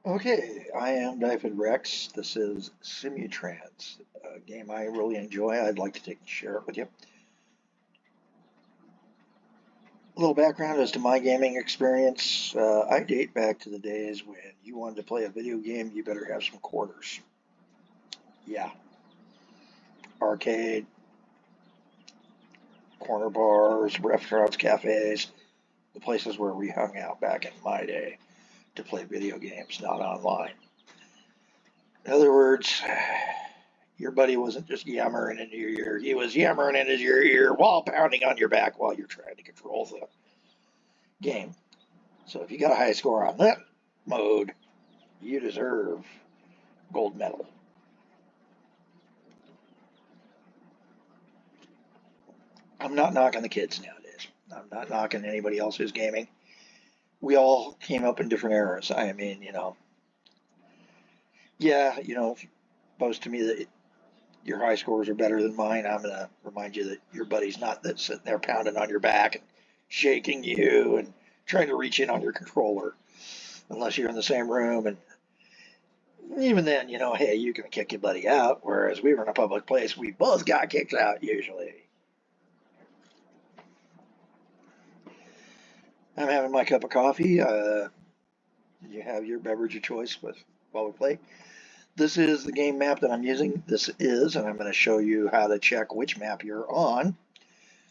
Okay, I am David Rex. This is Simutrans, a game I really enjoy. I'd like to share it with you. A little background as to my gaming experience. I date back to the days when you wanted to play a video game, you better have some quarters. Yeah, arcade, corner bars, restaurants, cafes, the places where we hung out back in my day to play video games, not online. In other words, your buddy wasn't just yammering into your ear, he was yammering into your ear while pounding on your back while you're trying to control the game. So if you got a high score on that mode, you deserve gold medal. I'm not knocking the kids nowadays. I'm not knocking anybody else who's gaming. We all came up in different eras. I mean, yeah, boast to me that your high scores are better than mine. I'm going to remind you that your buddy's not that sitting there pounding on your back and shaking you and trying to reach in on your controller unless you're in the same room. And even then, hey, you can kick your buddy out. Whereas we were in a public place, we both got kicked out usually. I'm having my cup of coffee. You have your beverage of choice while we play. This is the game map that I'm using. And I'm going to show you how to check which map you're on.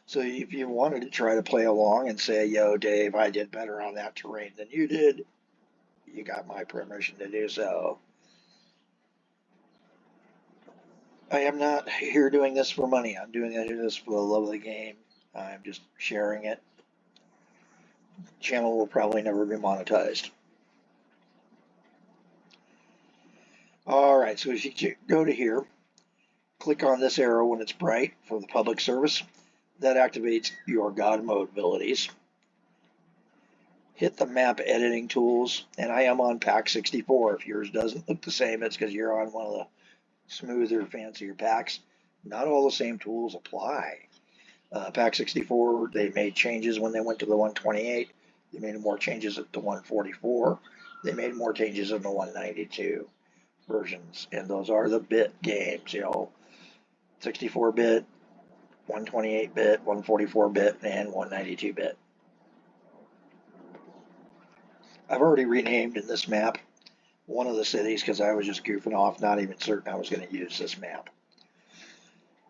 So if you wanted to try to play along and say, yo, Dave, I did better on that terrain than you did, you got my permission to do so. I am not here doing this for money. I'm doing this for the love of the game. I'm just sharing it. Channel will probably never be monetized. All right, so if you go to here, click on this arrow when it's bright for the public service. That activates your God mode abilities. Hit the map editing tools, and I am on Pak64. If yours doesn't look the same, it's because you're on one of the smoother, fancier packs. Not all the same tools apply. Pak64, they made changes when they went to the 128. They made more changes at the 144. They made more changes in the 192 versions, and those are the bit games, 64-bit, 128-bit, 144-bit, and 192-bit. I've already renamed in this map one of the cities because I was just goofing off, not even certain I was going to use this map.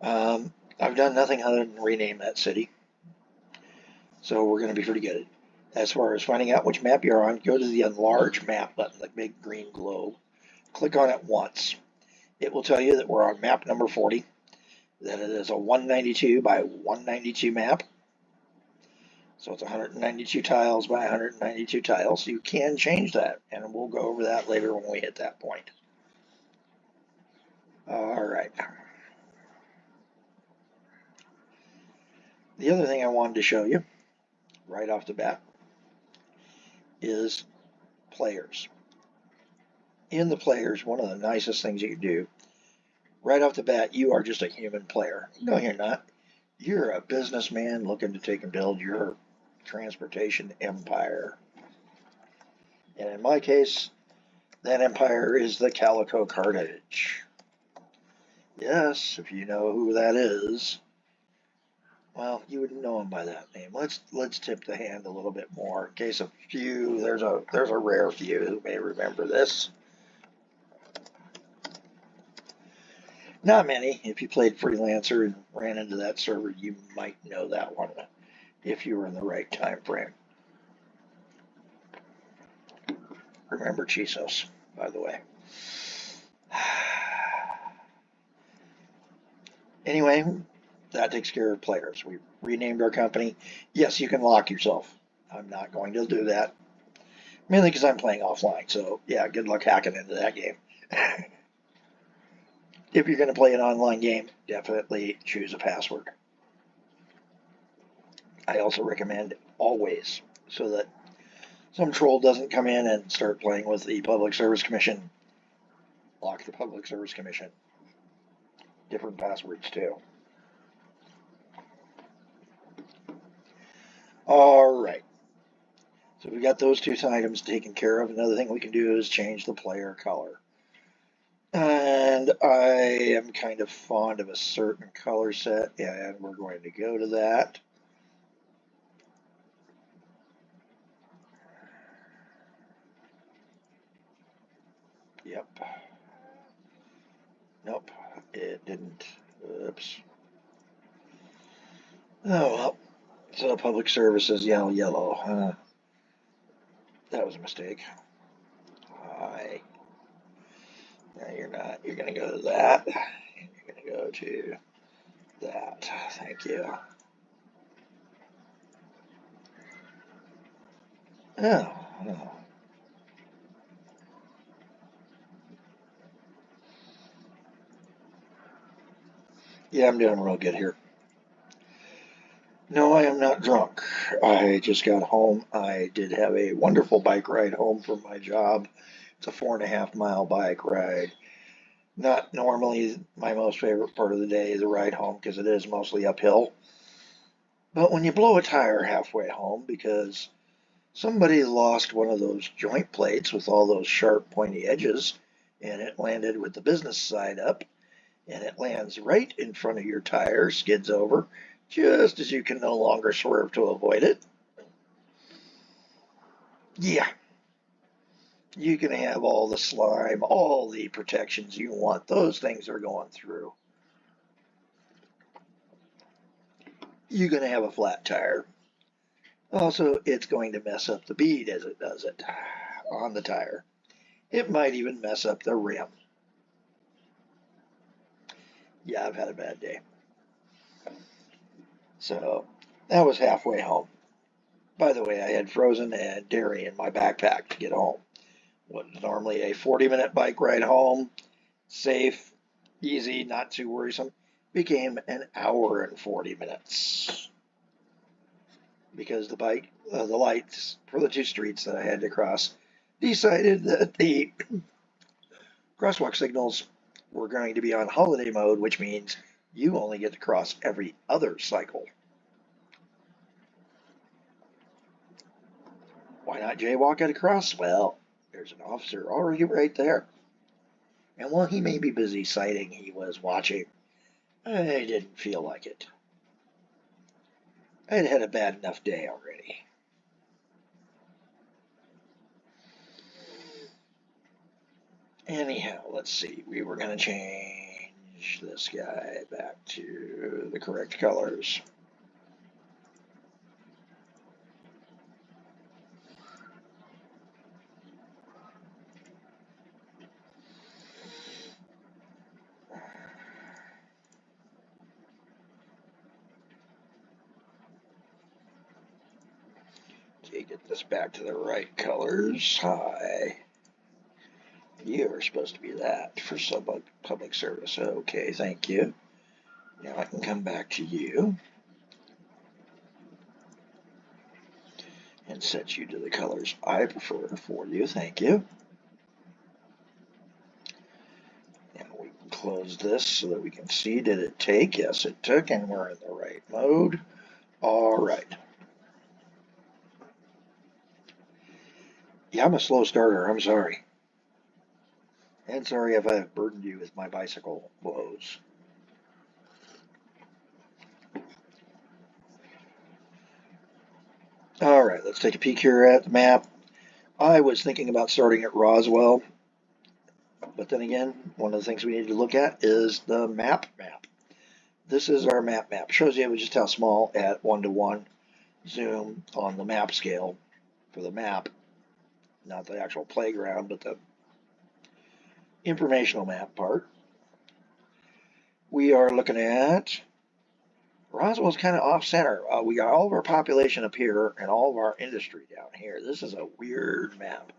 I've done nothing other than rename that city, so we're going to be pretty good. As far as finding out which map you're on, go to the enlarge map button, the big green globe. Click on it once. It will tell you that we're on map number 40, that it is a 192 by 192 map. So it's 192 tiles by 192 tiles. You can change that, and we'll go over that later when we hit that point. All right. The other thing I wanted to show you right off the bat is players. In the players, one of the nicest things you can do, right off the bat, you are just a human player. No, you're not. You're a businessman looking to take and build your transportation empire. And in my case, that empire is the Calico Cartage. Yes, if you know who that is, well, you would know him by that name. Let's tip the hand a little bit more in case a few there's a rare few who may remember this. Not many. If you played Freelancer and ran into that server, you might know that one if you were in the right time frame. Remember Chisos, by the way. Anyway, that takes care of players. We renamed our company. Yes, you can lock yourself. I'm not going to do that. Mainly because I'm playing offline. So, yeah, good luck hacking into that game. If you're going to play an online game, definitely choose a password. I also recommend always, so that some troll doesn't come in and start playing with the Public Service Commission. Lock the Public Service Commission. Different passwords too. All right. So we got those two items taken care of. Another thing we can do is change the player color. And I am kind of fond of a certain color set, and we're going to go to that. Yep. Nope, it didn't. Oops. Oh well. So public services, yellow. That was a mistake. Hi. No, you're not. You're going to go to that. And you're going to go to that. Thank you. Oh. Yeah, I'm doing real good here. No, I am not drunk. I just got home. I did have a wonderful bike ride home from my job. It's a 4.5 mile bike ride. Not normally my most favorite part of the day, the ride home, because it is mostly uphill. But when you blow a tire halfway home because somebody lost one of those joint plates with all those sharp, pointy edges, and it landed with the business side up, and it lands right in front of your tire, skids over, just as you can no longer swerve to avoid it. Yeah, you can have all the slime, all the protections you want. Those things are going through. You're going to have a flat tire. Also, it's going to mess up the bead as it does it on the tire. It might even mess up the rim. Yeah, I've had a bad day. So that was halfway home. By the way, I had frozen and dairy in my backpack to get home. What is normally a 40-minute bike ride home, safe, easy, not too worrisome, became an hour and 40 minutes because the lights for the two streets that I had to cross decided that the crosswalk signals were going to be on holiday mode, which means you only get to cross every other cycle. Why not jaywalk at a cross? Well, there's an officer already right there. And while he may be busy sighting, he was watching. I didn't feel like it. I'd had a bad enough day already. Anyhow, let's see. We were going to change this guy back to the correct colors. Okay, get this back to the right colors. Hi. You are supposed to be that for public service. Okay, thank you. Now I can come back to you and set you to the colors I prefer for you. Thank you. Now we can close this so that we can see, did it take? Yes, it took, and we're in the right mode. All right. Yeah, I'm a slow starter. I'm sorry. And sorry if I've burdened you with my bicycle woes. All right, let's take a peek here at the map. I was thinking about starting at Roswell, but then again, one of the things we need to look at is the map. This is our map. Shows you just how small at 1:1 zoom on the map scale for the map, not the actual playground, but the informational map part. We are looking at Roswell's kind of off center. We got all of our population up here and all of our industry down here. This is a weird map,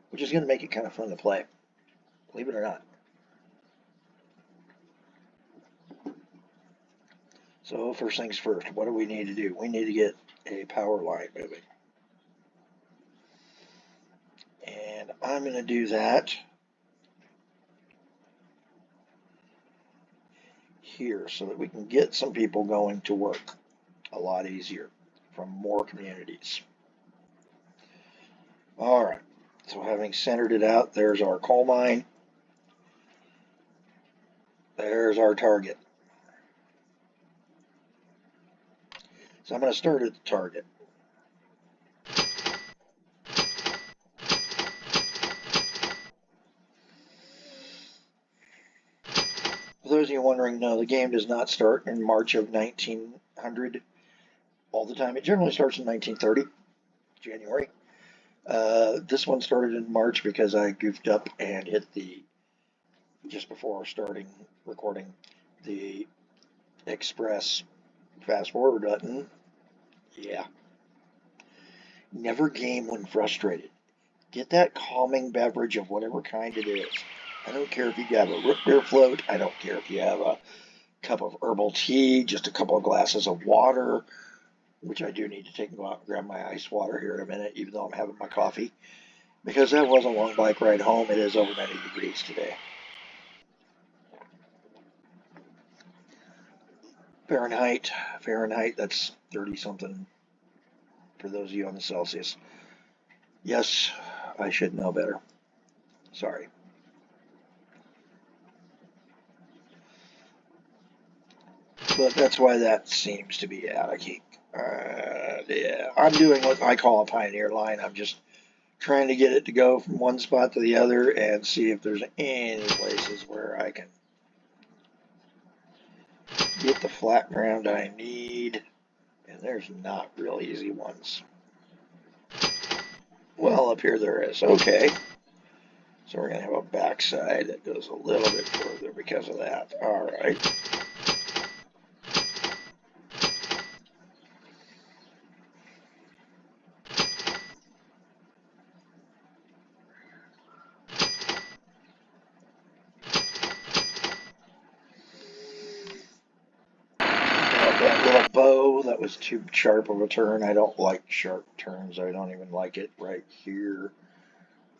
which is going to make it kind of fun to play, believe it or not. So first things first, what do we need to do? We need to get a power line moving. And I'm going to do that here so that we can get some people going to work a lot easier from more communities. Alright, so having centered it out, there's our coal mine. There's our target. So I'm going to start at the target. For those of you wondering, no, the game does not start in March of 1900 all the time. It generally starts in 1930, January. This one started in March because I goofed up and hit just before starting recording, the express fast forward button. Yeah. Never game when frustrated. Get that calming beverage of whatever kind it is. I don't care if you have a root beer float. I don't care if you have a cup of herbal tea, just a couple of glasses of water, which I do need to take and go out and grab my ice water here in a minute, even though I'm having my coffee. Because that was a long bike ride home. It is over 90 degrees today. Fahrenheit, that's 30 something for those of you on the Celsius. Yes, I should know better. Sorry. But that's why that seems to be out of key. Yeah, I'm doing what I call a pioneer line. I'm just trying to get it to go from one spot to the other and see if there's any places where I can get the flat ground I need. And there's not real easy ones. Well, up here there is. Okay. So we're going to have a backside that goes a little bit further because of that. All right. That little bow, that was too sharp of a turn. I don't like sharp turns. I don't even like it right here.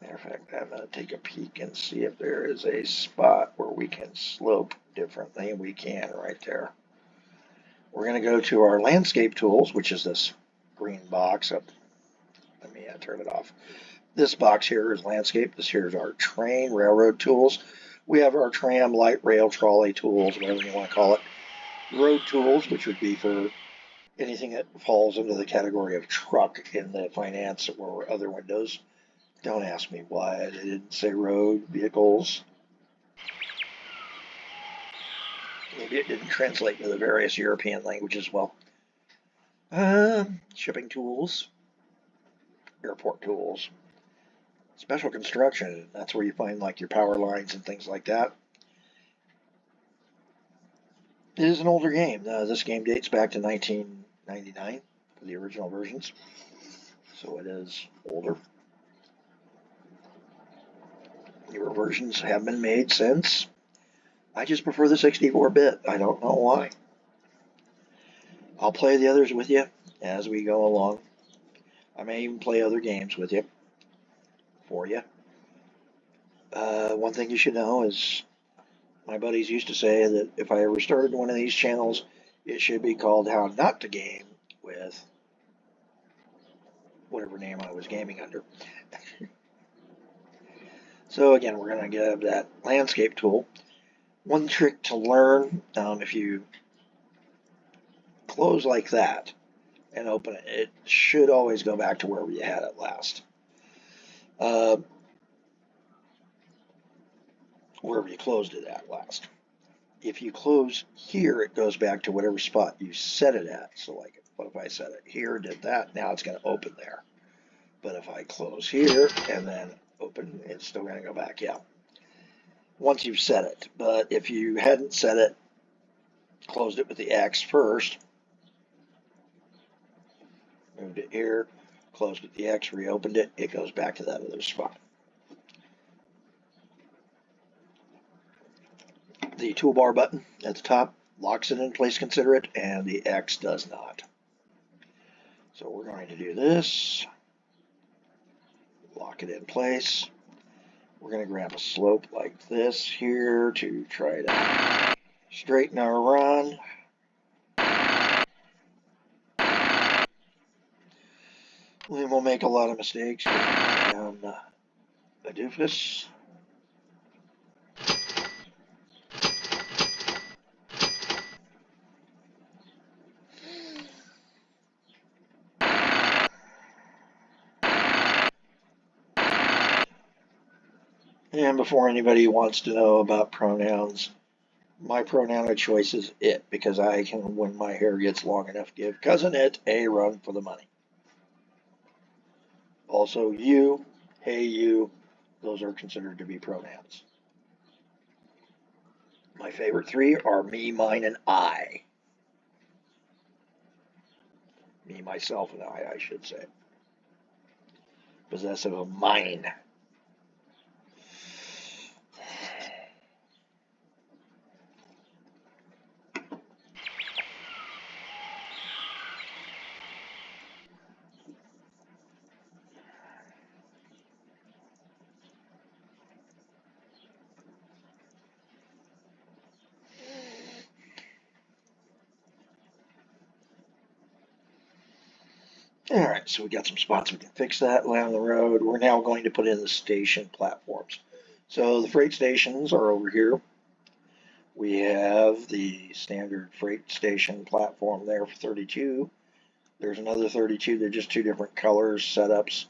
Matter of fact, I'm going to take a peek and see if there is a spot where we can slope differently. We can right there. We're going to go to our landscape tools, which is this green box. Let me turn it off. This box here is landscape. This here is our train, railroad tools. We have our tram, light rail, trolley tools, whatever you want to call it. Road tools, which would be for anything that falls into the category of truck in the finance or other windows. Don't ask me why they didn't say road vehicles. Maybe it didn't translate to the various European languages well. Shipping tools, airport tools, special construction. That's where you find like your power lines and things like that. It is an older game. This game dates back to 1999 for the original versions, so it is older. Newer versions have been made since. I just prefer the 64-bit. I don't know why. I'll play the others with you as we go along. I may even play other games with you, for you. One thing you should know is my buddies used to say that if I ever started one of these channels, it should be called How Not to Game with whatever name I was gaming under. So again, we're going to get that landscape tool. One trick to learn, if you close like that and open it, it should always go back to wherever you had it last. Wherever you closed it at last. If you close here, it goes back to whatever spot you set it at. So like, what if I set it here, did that, now it's going to open there. But if I close here and then open, it's still going to go back, yeah. Once you've set it. But if you hadn't set it, closed it with the X first, moved it here, closed with the X, reopened it, it goes back to that other spot. The toolbar button at the top locks it in place, consider it, and the X does not. So we're going to do this, lock it in place. We're going to grab a slope like this here to try to straighten our run. We will make a lot of mistakes down a doofus. And before anybody wants to know about pronouns, my pronoun of choice is it, because I can, when my hair gets long enough, give cousin it a run for the money. Also, you, hey you, those are considered to be pronouns. My favorite three are me, mine, and I. Me, myself, and I should say. Possessive of mine. Alright, so we got some spots we can fix that along the road. We're now going to put in the station platforms. So the freight stations are over here. We have the standard freight station platform there for 32. There's another 32. They're just two different colors, setups.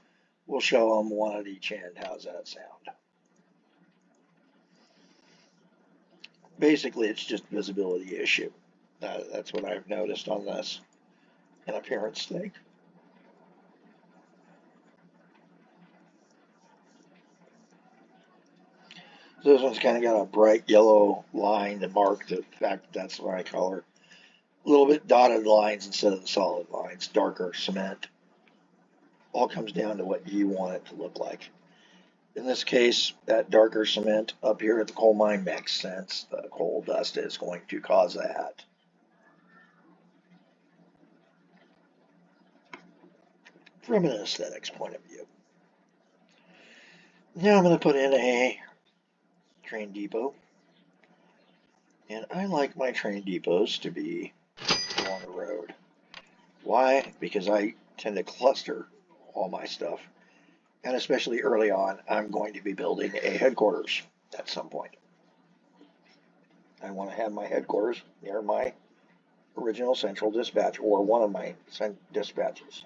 We'll show them one at each end. How's that sound? Basically, it's just a visibility issue. That's what I've noticed on this. An appearance thing. So this one's kind of got a bright yellow line to mark the fact that that's my color. A little bit dotted lines instead of the solid lines, darker cement. All comes down to what you want it to look like. In this case, that darker cement up here at the coal mine makes sense. The coal dust is going to cause that. From an aesthetics point of view. Now I'm going to put in a train depot. And I like my train depots to be along the road. Why? Because I tend to cluster all my stuff. And especially early on, I'm going to be building a headquarters at some point. I want to have my headquarters near my original central dispatch, or one of my dispatches.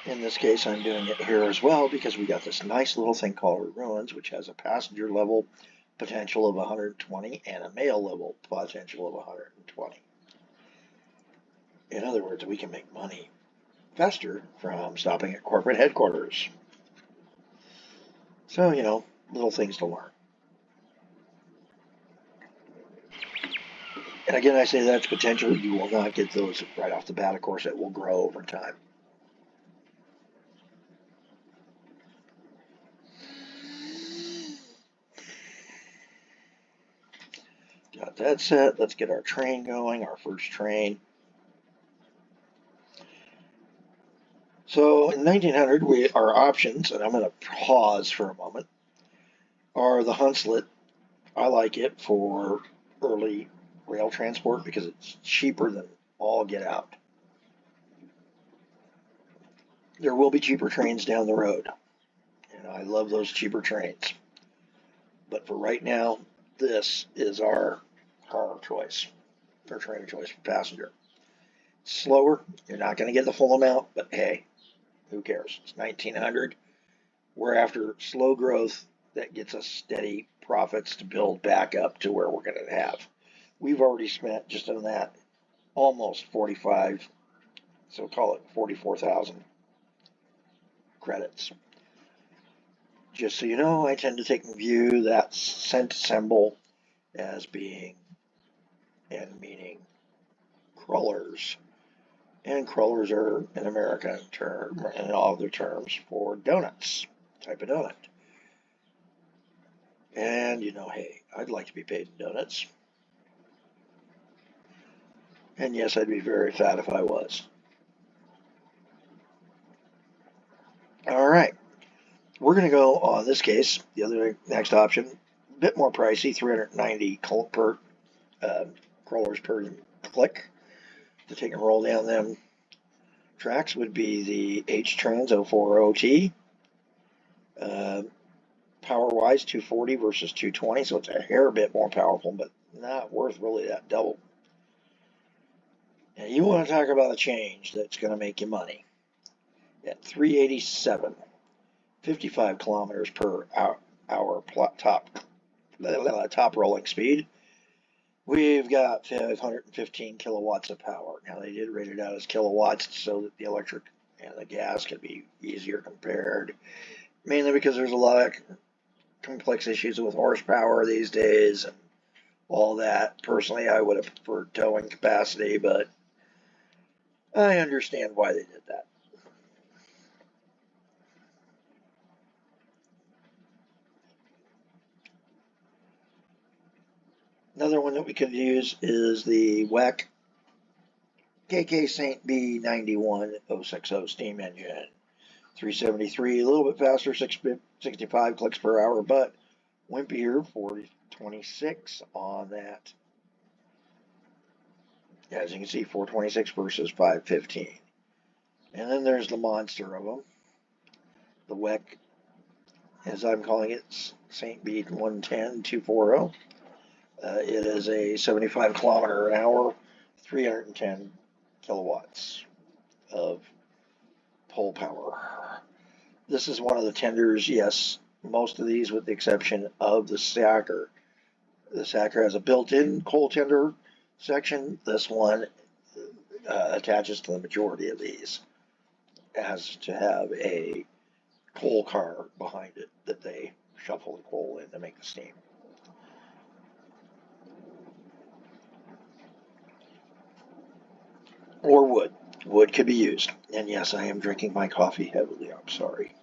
In this case, I'm doing it here as well because we got this nice little thing called Ruins, which has a passenger level potential of 120 and a mail level potential of 120. In other words, we can make money faster from stopping at corporate headquarters. So, you know, little things to learn. And again, I say that's potential. You will not get those right off the bat. Of course, it will grow over time. Got that set. Let's get our train going, our first train. So in 1900, our options, and I'm going to pause for a moment, are the Hunslet. I like it for early rail transport because it's cheaper than all get out. There will be cheaper trains down the road, and I love those cheaper trains. But for right now, this is our car of choice, or train of choice for passenger. It's slower, you're not going to get the full amount, but hey, who cares? It's 1900. We're after slow growth that gets us steady profits to build back up to where we're going to have. We've already spent just on that almost 45, so call it 44,000 credits. Just so you know, I tend to take in view that cent symbol as being and meaning crullers. And crullers are an American term and all other terms for donuts, type of donut. And you know, hey, I'd like to be paid in donuts. And yes, I'd be very fat if I was. All right, we're going to go on this case, the other next option, a bit more pricey, 390 per crawlers per click to take and roll down them tracks would be the H-Trans 040T. Power-wise, 240 versus 220, so it's a hair bit more powerful, but not worth really that double. Now, you want to talk about a change that's going to make you money. At 387, 55 kilometers per hour top rolling speed, we've got 515 kilowatts of power. Now, they did rate it out as kilowatts so that the electric and the gas could be easier compared, mainly because there's a lot of complex issues with horsepower these days and all that. Personally, I would have preferred towing capacity, but I understand why they did that. Another one that we could use is the WEC KK St. B 91060 steam engine. 373, a little bit faster, 65 clicks per hour, but wimpier, 426 on that. As you can see, 426 versus 515. And then there's the monster of them, the WEC, as I'm calling it, St. B 110 240. It is a 75 kilometer an hour, 310 kilowatts of pole power. This is one of the tenders, yes, most of these with the exception of the stacker. The stacker has a built-in coal tender section. This one attaches to the majority of these. It has to have a coal car behind it that they shuffle the coal in to make the steam. Or wood. Wood could be used. And yes, I am drinking my coffee heavily. I'm sorry.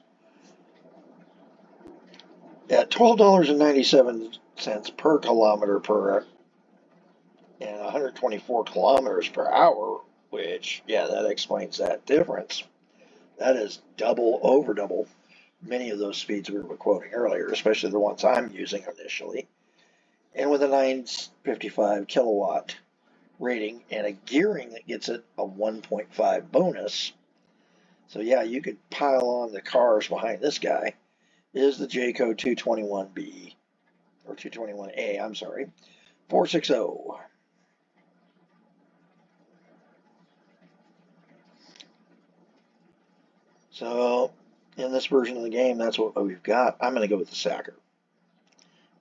At $12.97 per kilometer per and 124 kilometers per hour, which, yeah, that explains that difference. That is double, over double many of those speeds we were quoting earlier, especially the ones I'm using initially. And with a 955 kilowatt rating and a gearing that gets it a 1.5 bonus. So yeah, you could pile on the cars behind this guy. Is the Jayco 221B, or 221A, I'm sorry, 460. So in this version of the game, that's what we've got. I'm going to go with the Sacker.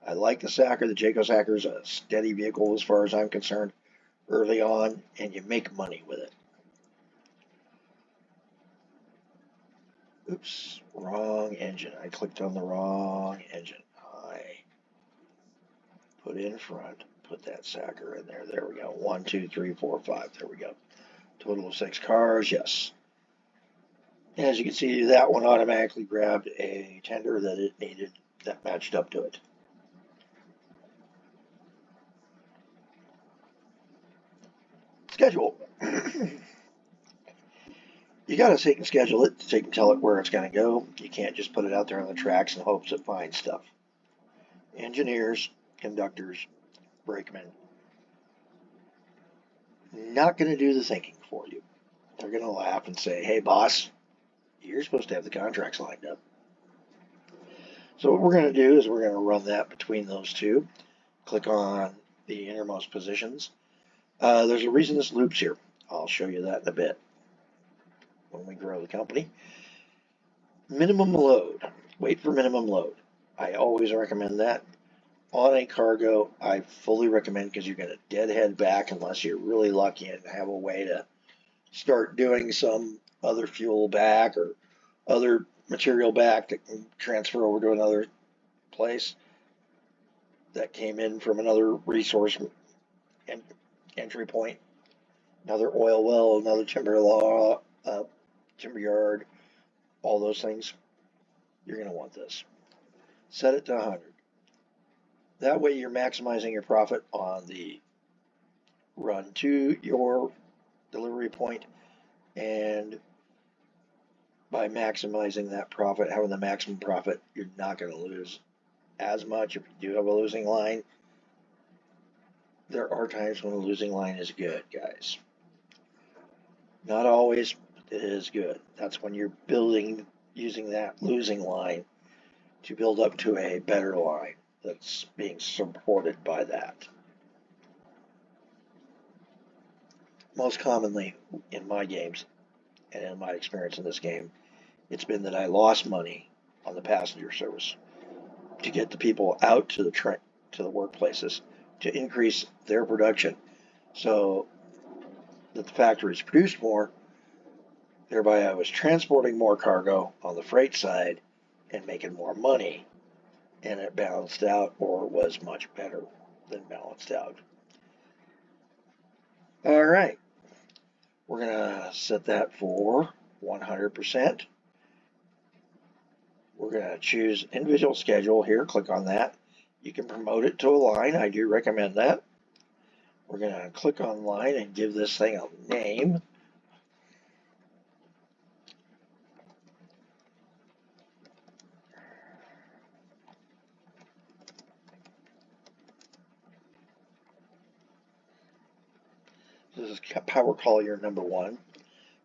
I like the Sacker. The Jayco Sacker is a steady vehicle as far as I'm concerned early on, and you make money with it. Oops, wrong engine. I clicked on the wrong engine. I put in front, put that Sacker in there. There we go. 1, 2, 3, 4, 5. There we go. Total of 6 cars, yes. And as you can see, that one automatically grabbed a tender that it needed that matched up to it. Schedule. You got to take and schedule it to take and tell it where it's going to go. You can't just put it out there on the tracks in hopes it finds stuff. Engineers, conductors, brakemen, not going to do the thinking for you. They're going to laugh and say, hey, boss, you're supposed to have the contracts lined up. So what we're going to do is we're going to run that between those two. Click on the innermost positions. There's a reason this loops here. I'll show you that in a bit when we grow the company. Minimum load. Wait for minimum load. I always recommend that. On a cargo, I fully recommend, because you're going to deadhead back unless you're really lucky and have a way to start doing some other fuel back or other material back that can transfer over to another place that came in from another resource and entry point, another oil well, another timber yard, all those things. You're going to want this. Set it to 100. That way you're maximizing your profit on the run to your delivery point, and by maximizing that profit, having the maximum profit, you're not going to lose as much. If you do have a losing line, there are times when a losing line is good, guys. Not always, but it is good. That's when you're building using that losing line to build up to a better line that's being supported by that. Most commonly in my games and in my experience in this game, it's been that I lost money on the passenger service to get the people out to the workplaces to increase their production so that the factories produced more. Thereby, I was transporting more cargo on the freight side and making more money, and it balanced out or was much better than balanced out. All right, we're going to set that for 100%. We're going to choose individual schedule here. Click on that. You can promote it to a line. I do recommend that. We're going to click on line and give this thing a name. This is power collier number 1.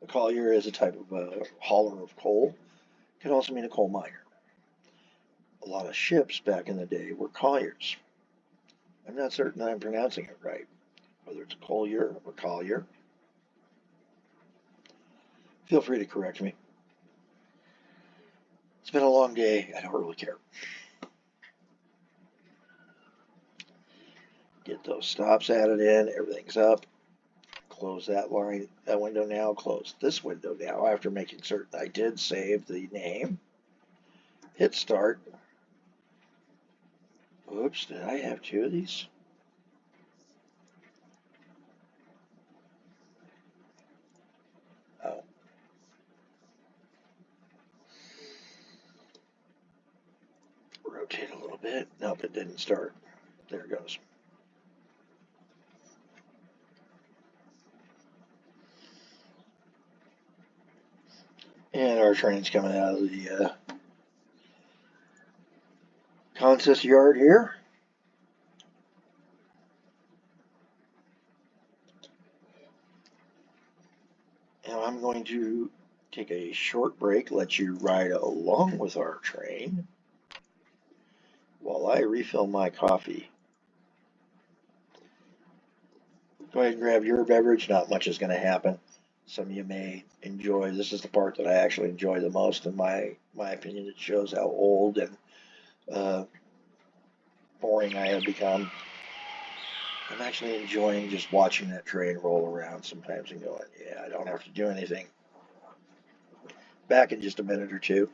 A collier is a type of hauler of coal. It can also mean a coal miner. A lot of ships back in the day were colliers. I'm not certain I'm pronouncing it right, whether it's a collier or collier. Feel free to correct me. It's been a long day. I don't really care. Get those stops added in. Everything's up. Close that line, that window now. Close this window now after making certain I did save the name. Hit start. Oops, did I have 2 of these? Oh. Rotate a little bit. Nope, it didn't start. There it goes. And our train's coming out of the consist yard here. And I'm going to take a short break, let you ride along with our train while I refill my coffee. Go ahead and grab your beverage. Not much is going to happen. Some of you may enjoy. This is the part that I actually enjoy the most, in my opinion. It shows how old and boring I have become. I'm actually enjoying just watching that train roll around sometimes and going, yeah, I don't have to do anything. Back in just a minute or two.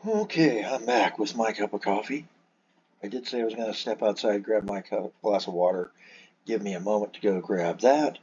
Okay, I'm back with my cup of coffee. I did say I was going to step outside, grab my glass of water. Give me a moment to go grab that.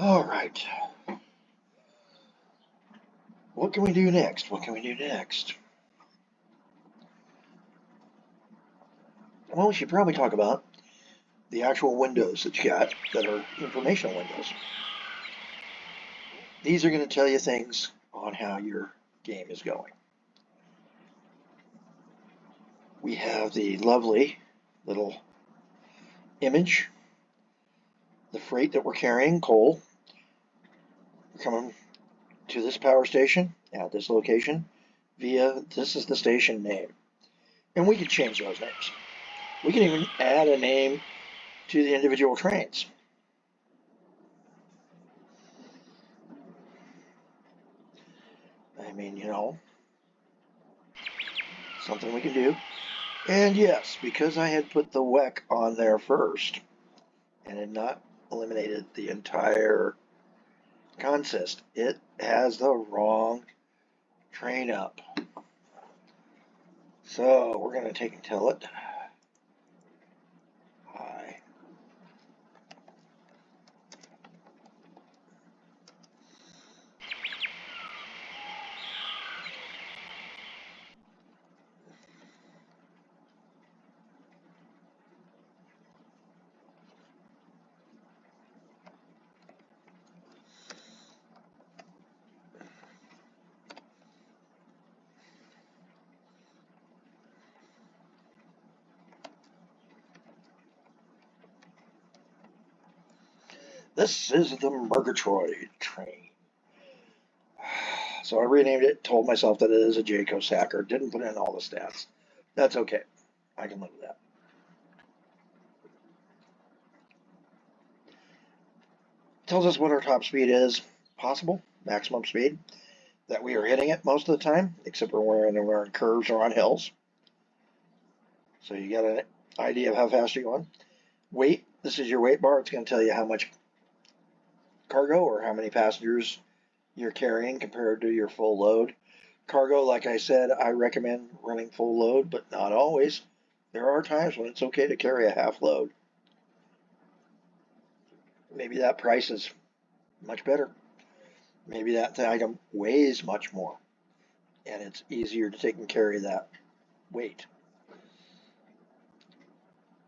All right. What can we do next? What can we do next? Well, we should probably talk about the actual windows that you got that are informational windows. These are going to tell you things on how your game is going. We have the lovely little image, the freight that we're carrying, coal. We're coming to this power station at this location via, this is the station name. And we can change those names. We can even add a name to the individual trains. I mean, something we can do. And yes, because I had put the WEC on there first and had not eliminated the entire consist, it has the wrong train up. So we're going to take and tell it hi. This is the Murgatroyd train. So I renamed it, told myself that it is a Jayco Sacker, didn't put in all the stats. That's okay. I can live with that. Tells us what our top speed is, possible, maximum speed, that we are hitting it most of the time, except for when we're in curves or on hills. So you got an idea of how fast you're going. Weight, this is your weight bar. It's going to tell you how much cargo or how many passengers you're carrying compared to your full load. Cargo, like I said, I recommend running full load, but not always. There are times when it's okay to carry a half load. Maybe that price is much better. Maybe that item weighs much more, and it's easier to take and carry that weight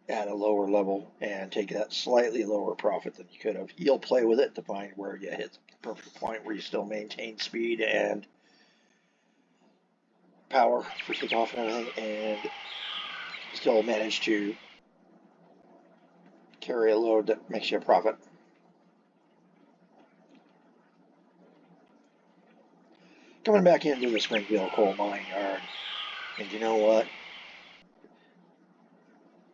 at a lower level and take that slightly lower profit than you could have. You'll play with it to find where you hit the perfect point where you still maintain speed and power for takeoff and everything, and still manage to carry a load that makes you a profit. Coming back into the Springfield coal mine yard, and you know what?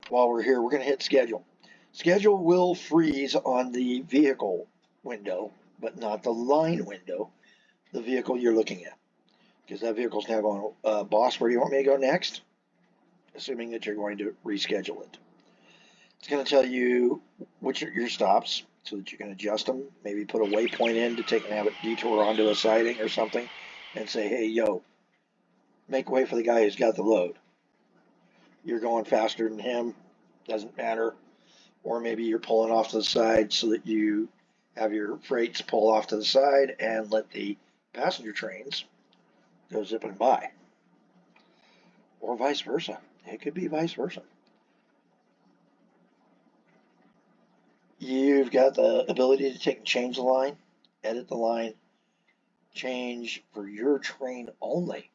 While we're here, we're going to hit schedule. Schedule will freeze on the vehicle window, but not the line window, the vehicle you're looking at. Because that vehicle's now going, boss, where do you want me to go next? Assuming that you're going to reschedule it. It's going to tell you which are your stops so that you can adjust them. Maybe put a waypoint in to take and have a detour onto a siding or something and say, hey, yo, make way for the guy who's got the load. You're going faster than him, doesn't matter. Or maybe you're pulling off to the side so that you have your freights pull off to the side and let the passenger trains go zipping by. Or vice versa. It could be vice versa. You've got the ability to take and change the line, edit the line, change for your train only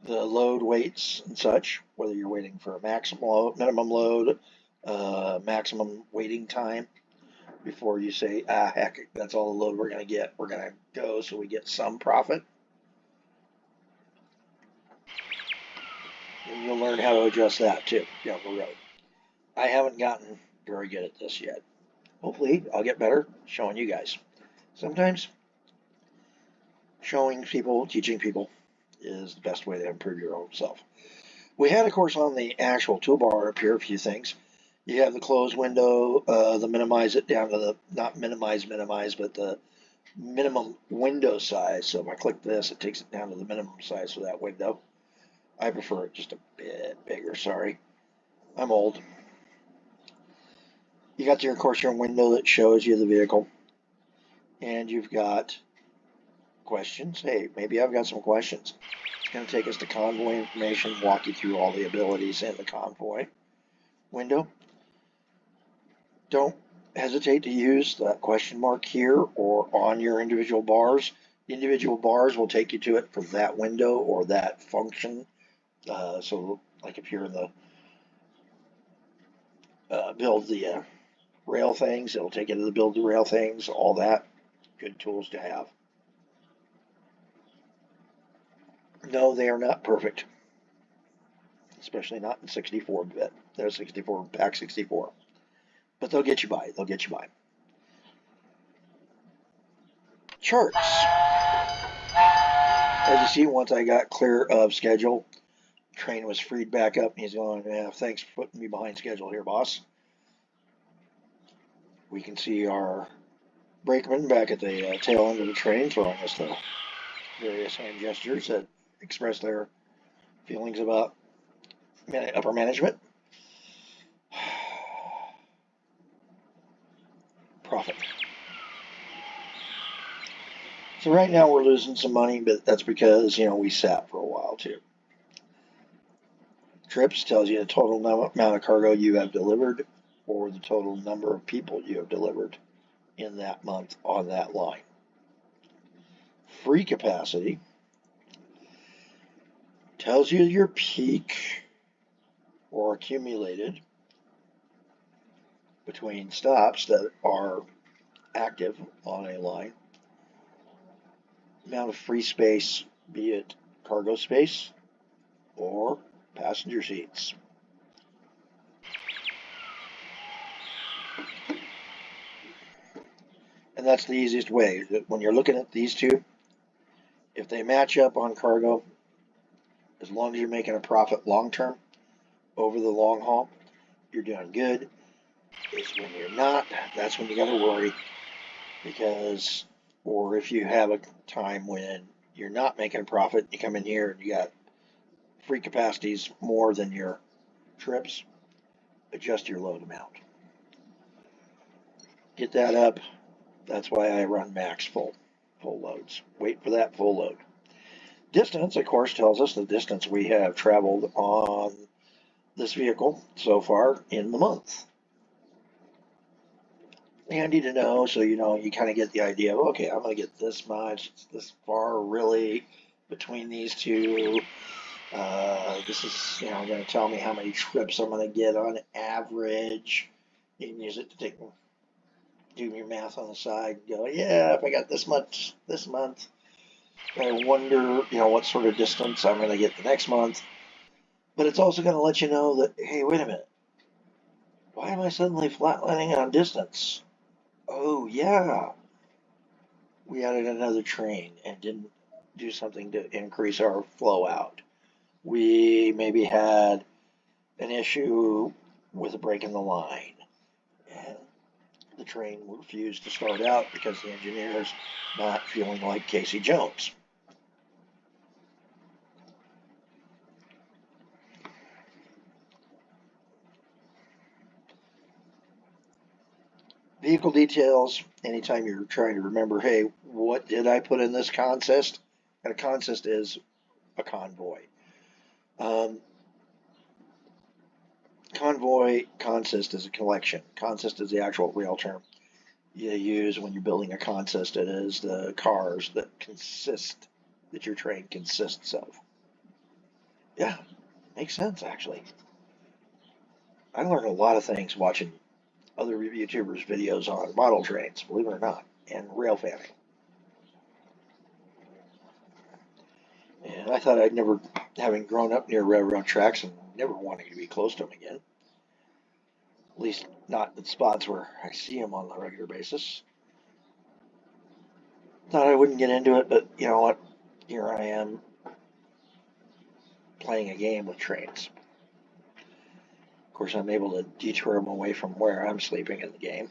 the load weights and such, whether you're waiting for a maximum load, minimum load, maximum waiting time before you say, heck, that's all the load we're going to get. We're going to go so we get some profit. And you'll learn how to adjust that too down the road. I haven't gotten very good at this yet. Hopefully, I'll get better showing you guys. Sometimes showing people, teaching people is the best way to improve your own self. We had, of course, on the actual toolbar up here a few things. You have the close window, the minimize it down to the, not minimize, but the minimum window size. So if I click this, it takes it down to the minimum size for that window. I prefer it just a bit bigger, sorry. I'm old. You got your, of course, your window that shows you the vehicle, and you've got questions. Hey, maybe I've got some questions. It's going to take us to convoy information, walk you through all the abilities in the convoy window. Don't hesitate to use that question mark here or on your individual bars. The individual bars will take you to it for that window or that function. So like if you're in the build the rail things, it'll take you to the build the rail things, all that. Good tools to have. No, they are not perfect, especially not in 64-bit. They're 64, Pak64. But they'll get you by. They'll get you by. Charts. As you see, once I got clear of schedule, train was freed back up, and he's going, yeah, thanks for putting me behind schedule here, boss. We can see our brakemen back at the tail end of the train throwing us the various hand gestures that express their feelings about upper management. Profit. So right now we're losing some money, but that's because, we sat for a while too. Trips tells you the total amount of cargo you have delivered or the total number of people you have delivered in that month on that line. Free capacity tells you your peak or accumulated between stops that are active on a line. Amount of free space, be it cargo space or passenger seats. And that's the easiest way. When you're looking at these two, if they match up on cargo, as long as you're making a profit long term over the long haul, you're doing good. Is when you're not, that's when you got to worry, because, or if you have a time when you're not making a profit, you come in here and you got free capacities more than your trips, adjust your load amount. Get that up. That's why I run max full loads. Wait for that full load. Distance, of course, tells us the distance we have traveled on this vehicle so far in the month. Handy to know, so you kind of get the idea of, okay, I'm going to get this much, this far really between these two. This is going to tell me how many trips I'm going to get on average. You can use it to do your math on the side and go, yeah, if I got this much this month, I wonder, what sort of distance I'm going to get the next month. But it's also going to let you know that, hey, wait a minute, why am I suddenly flatlining on distance? Oh, yeah, we added another train and didn't do something to increase our flow out. We maybe had an issue with a break in the line, and the train refused to start out because the engineer's not feeling like Casey Jones. Vehicle details, anytime you're trying to remember, hey, what did I put in this consist? And a consist is a convoy. Convoy, consist is a collection. Consist is the actual rail term you use when you're building a consist. It is the cars that your train consists of. Yeah, makes sense actually. I learned a lot of things watching other YouTubers' videos on model trains, believe it or not, and rail fanning. And I thought I'd never, having grown up near railroad tracks and never wanting to be close to them again, at least not in spots where I see them on a regular basis. Thought I wouldn't get into it, but you know what? Here I am playing a game with trains. Of course, I'm able to detour them away from where I'm sleeping in the game.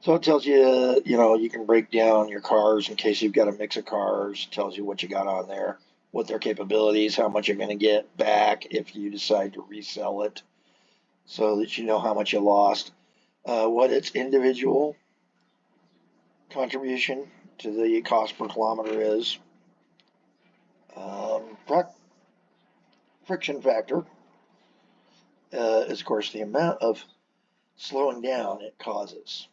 So it tells you, you can break down your cars in case you've got a mix of cars. It tells you what you got on there, what their capabilities, how much you're going to get back if you decide to resell it. so that you know how much you lost, what its individual contribution to the cost per kilometer is, um, friction factor is, of course, the amount of slowing down it causes.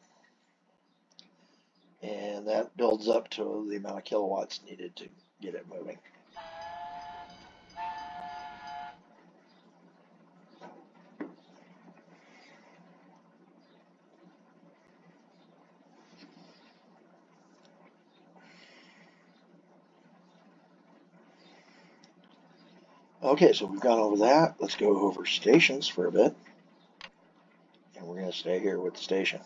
And that builds up to the amount of kilowatts needed to get it moving. Okay, so we've gone over that. Let's go over stations for a bit. And we're going to stay here with the station.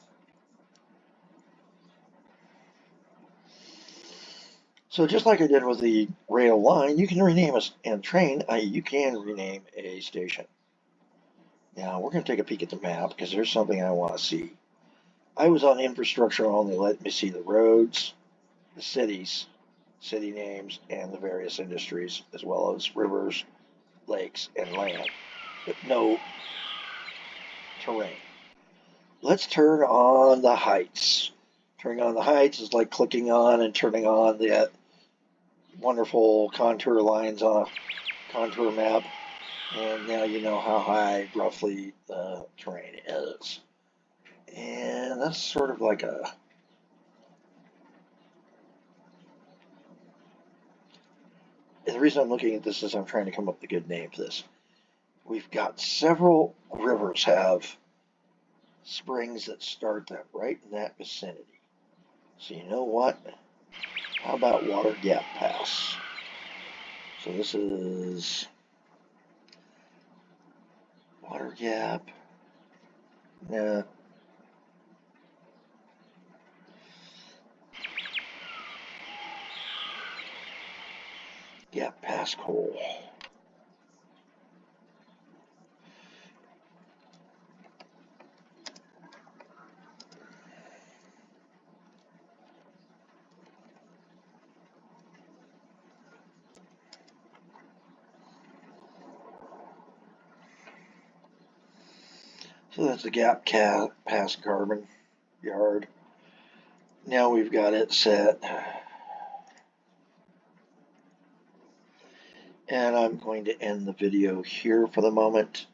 So just like I did with the rail line, you can rename a train, you can rename a station. Now we're going to take a peek at the map because there's something I want to see. I was on infrastructure only, let me see the roads, the cities, city names, and the various industries, as well as rivers, lakes, and land, but no terrain. Let's turn on the heights. Turning on the heights is like clicking on and turning on the wonderful contour lines on a contour map. And now you know how high roughly the terrain is. And that's sort of like a... And the reason I'm looking at this is I'm trying to come up with a good name for this. We've got several rivers have springs that start that right in that vicinity. So you know what? How about Water Gap Pass? So this is Water Gap. Nah. Gap Pass Coal. So that's the Gap Pass Carbon Yard. Now we've got it set. And I'm going to end the video here for the moment.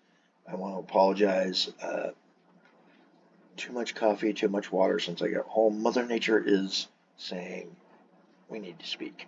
I want to apologize. Too much coffee, too much water since I got home. Mother Nature is saying we need to speak.